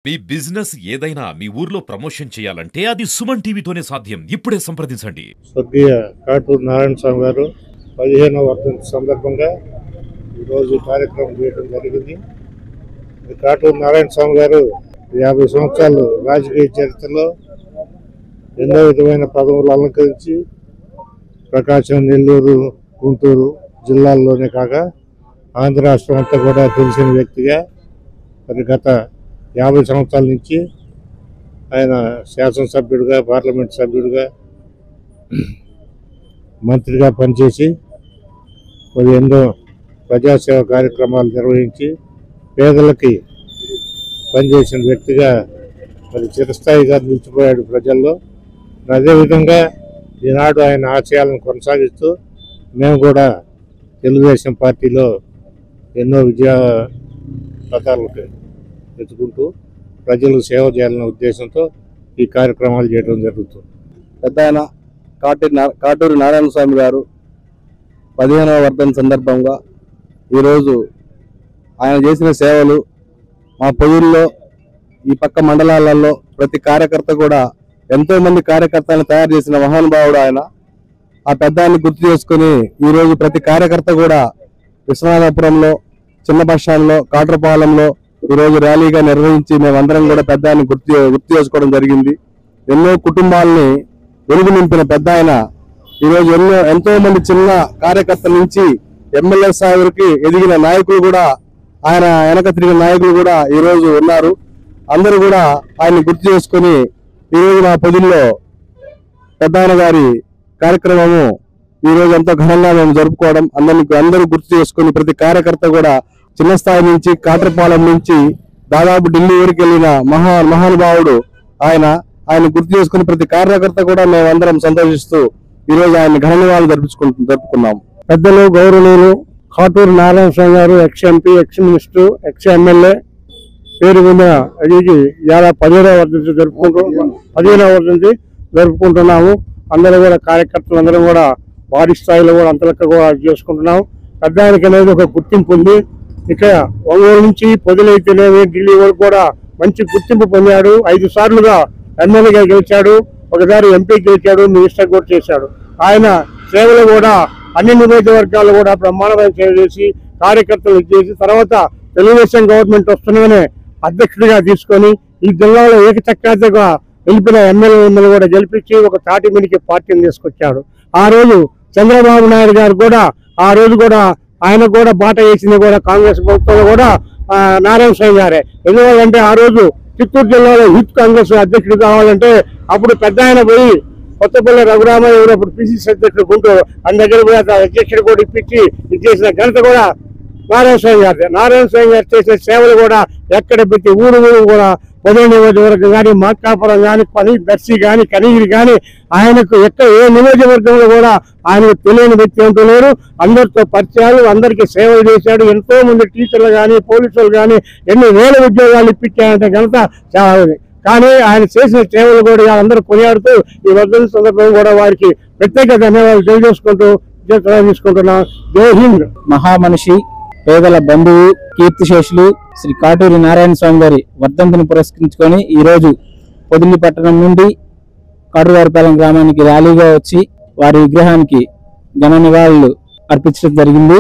మీ business ఏదైనా మీ ఊర్లో promotion చేయాలంటే అది సుమన్ టీవీతోనే సాధ్యం. ఇప్పుడే సంప్రదించండి. స్వర్గీయ కాటూరు నారాయణ స్వామి గారు 15వ వర్ధంతి సందర్భంగా ఈరోజు కార్యక్రమం చేయడం జరిగింది. కాటూరు నారాయణ స్వామి గారు 50 సంవత్సరాలు రాజకీయ చరిత్రలో ఎన్నో విధమైన పదవులు అలంకరించి ప్రకాశం, నెల్లూరు, గుంటూరు జిల్లాల్లోనే కాక ఆంధ్ర రాష్ట్రం అంతా కూడా తెలిసిన వ్యక్తిగా మరి గత 50 సంవత్సరాల నుంచి ఆయన శాసనసభ్యుడిగా, పార్లమెంట్ సభ్యుడిగా, మంత్రిగా పనిచేసి మరి ఎన్నో ప్రజాసేవ కార్యక్రమాలు నిర్వహించి పేదలకి పనిచేసిన వ్యక్తిగా మరి చిరస్థాయిగా నిలిచిపోయాడు ప్రజల్లో. అదేవిధంగా ఈనాడు ఆయన ఆశయాలను కొనసాగిస్తూ మేము కూడా తెలుగుదేశం పార్టీలో ఎన్నో విజయ పథకాలకు ఎత్తుకుంటూ ప్రజలకు సేవ చేయాలనే ఉద్దేశంతో ఈ కార్యక్రమాలు చేయడం జరుగుతుంది. పెద్ద ఆయన కాటూరి నారాయణ స్వామి గారు 15వ వర్ధంతి సందర్భంగా ఈరోజు ఆయన చేసిన సేవలు మా పొయ్యిల్లో ఈ పక్క మండలాలలో ప్రతి కార్యకర్త కూడా ఎంతోమంది కార్యకర్తలను తయారు చేసిన మహానుభావుడు ఆయన. ఆ పెద్ద ఆయన్ని గుర్తు చేసుకుని ఈరోజు ప్రతి కార్యకర్త కూడా విశ్వనాథపురంలో, చిన్న బస్ స్టాండ్లో, కాట్రపాలెంలో ఈరోజు ర్యాలీగా నిర్వహించి మేమందరం కూడా పెద్ద ఆయన్ని గుర్తు చేసుకోవడం జరిగింది. ఎన్నో కుటుంబాలని వెలుగు నింపిన పెద్ద ఆయన ఈరోజు ఎంతో మంది చిన్న కార్యకర్తల నుంచి ఎమ్మెల్యే స్థాయికి ఎదిగిన నాయకులు కూడా, ఆయన వెనక తిరిగిన నాయకులు కూడా ఈరోజు ఉన్నారు. అందరూ కూడా ఆయన్ని గుర్తు చేసుకుని ఈరోజు మా పొదిల్లో పెద్ద ఆయన గారి కార్యక్రమము ఈరోజు ఎంతో ఘనంగా మేము జరుపుకోవడం, అందరూ గుర్తు చేసుకుని ప్రతి కార్యకర్త కూడా చిన్న స్థాయి నుంచి కాట్రపాలెం నుంచి దాదాపు ఢిల్లీ వరకు వెళ్ళిన మహానుభావుడు ఆయన గుర్తు చేసుకుని ప్రతి కార్యకర్త కూడా మేమందరం సంతోషిస్తూ ఈరోజు ఆయన ఘన నివాళులు జరుపుకున్నాం. పెద్దలు, గౌరవనీయులు కాటూరు నారాయణ స్వామి గారు ex MP, ex minister, ex MLA పేరు మీద అడిగి ఇలా 15వ వర్ధంతి జరుపుకుంటున్నాము. అందరూ కూడా కార్యకర్తలు అందరం కూడా భారీ స్థాయిలో కూడా అంతలక్క కూడా చేసుకుంటున్నాము. పెద్ద ఆయనకి అనేది ఒక గుర్తింపు ఉంది. ఇక్కడ ఒంగోలు నుంచి పొదిలైతేనేమి ఢిల్లీ వరకు కూడా మంచి గుర్తింపు పొందాడు. 5 సార్లుగా ఎమ్మెల్యేగా గెలిచాడు, ఒకసారి ఎంపీ గెలిచాడు, మినిస్టర్ కూడా చేశాడు. ఆయన సేవలు కూడా అన్ని నియోజకవర్గాలు కూడా బ్రహ్మాండమైన సేవ చేసి కార్యకర్తలు చేసి తర్వాత తెలుగుదేశం గవర్నమెంట్ వస్తున్నానే అధ్యక్షుడిగా తీసుకొని ఈ జిల్లాలో ఏకచక్రాధిగా గెలిపిన ఎమ్మెల్యే కూడా గెలిపించి ఒక తాటి మీదకి పార్టీని తీసుకొచ్చాడు. ఆ రోజు చంద్రబాబు నాయుడు గారు కూడా ఆ రోజు కూడా ఆయన కూడా బాట వేసింది కూడా కాంగ్రెస్ ప్రభుత్వంలో కూడా నారాయణ స్వామి గారే. ఎందుకంటే ఆ రోజు చిత్తూరు జిల్లాలో యూత్ కాంగ్రెస్ అధ్యక్షుడు కావాలంటే అప్పుడు పెద్ద ఆయన పోయి కొత్తపల్లి రఘురామయ్య అప్పుడు పిసిసి అధ్యక్షుడు గుంటూరు ఆయన దగ్గర పోయి అధ్యక్షుడు కూడా ఇప్పించి ఇది చేసిన ఘనత కూడా నారాయణ స్వామి గారి. నారాయణ స్వామి గారు చేసే సేవలు కూడా ఎక్కడ పెట్టి ఊరు కూడా పొదల నియోజకవర్గం కానీ, మార్కాపురం కానీ, దర్శి కానీ, కనిగిరి కానీ ఆయనకు ఎక్కడ ఏ నియోజకవర్గంలో కూడా ఆయనకు తెలియని వ్యక్తి అంటూ లేరు. అందరితో పరిచయాలు, అందరికీ సేవలు చేశాడు. ఎంతో మంది టీచర్లు కానీ, పోలీసులు కానీ ఎన్ని వేల ఉద్యోగాలు ఇప్పించారంటే ఘనత చాలా ఉంది. కానీ ఆయన చేసిన సేవలు కూడా అందరూ కొనియాడుతూ ఈ వర్ధంతి సందర్భంగా కూడా వారికి ప్రత్యేక ధన్యవాదాలు తెలియజేసుకుంటూ తీసుకుంటున్నాం. జై హింద్. మహామనిషి, పేదల బంధువు, కీర్తిశేషులు శ్రీ కాటూరి నారాయణ స్వామి గారి వర్ధంతిని పురస్కరించుకొని ఈరోజు పొదిలి పట్టణం నుండి కాటూరువారిపాలెం గ్రామానికి ర్యాలీగా వచ్చి వారి విగ్రహానికి ఘన నివాళులు అర్పించడం జరిగింది.